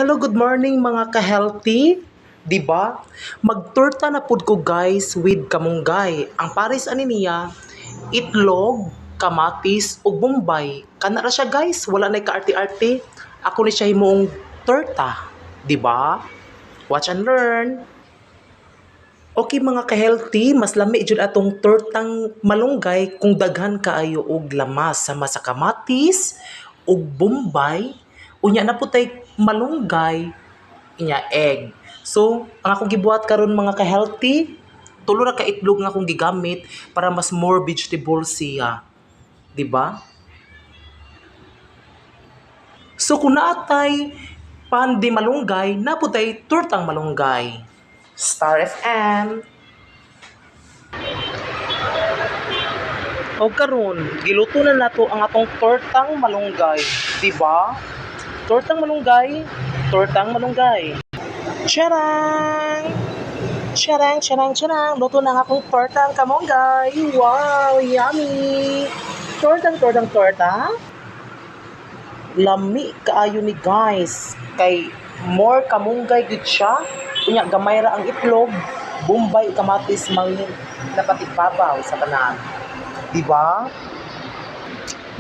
Hello, good morning mga ka-healthy. 'Di ba? Magtorta na pud ko guys with kamunggay. Ang pares ani niya, itlog, kamatis ug bombay. Kana ra siya guys, wala na kaarte-arte. Ako ni siya himoong torta, 'di ba? Watch and learn. Okay mga ka-healthy, mas lami jud atong tortang malunggay kung daghan kaayo og lamas sama sa kamatis ug bombay. Unya na putay malunggay inya egg. So, ang akong gibuhat karon mga ka-healthy, tulo ra ka itlog nga akong gigamit para mas more vegetable siya, 'di ba? So kung naatay pan di malunggay, naputay tortang malunggay. Star FM. O karon, giluto na nato ang atong tortang malunggay, 'di ba? Tortang malunggay, tortang malunggay. Charang! Charang, charang, charang. Luto na ang akong tortang kamonggay. Wow, yummy! Tortang, tortang, torta. Lami kaayo ni guys. Kay more kamonggay gid siya. Unya gamay ra ang itlog. Bombay kamatis mangin dapat ibabaw sa tanan. Di ba?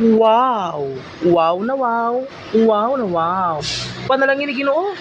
Wow! Wow na wow! Wow na wow! Panalangin ni Ginoo.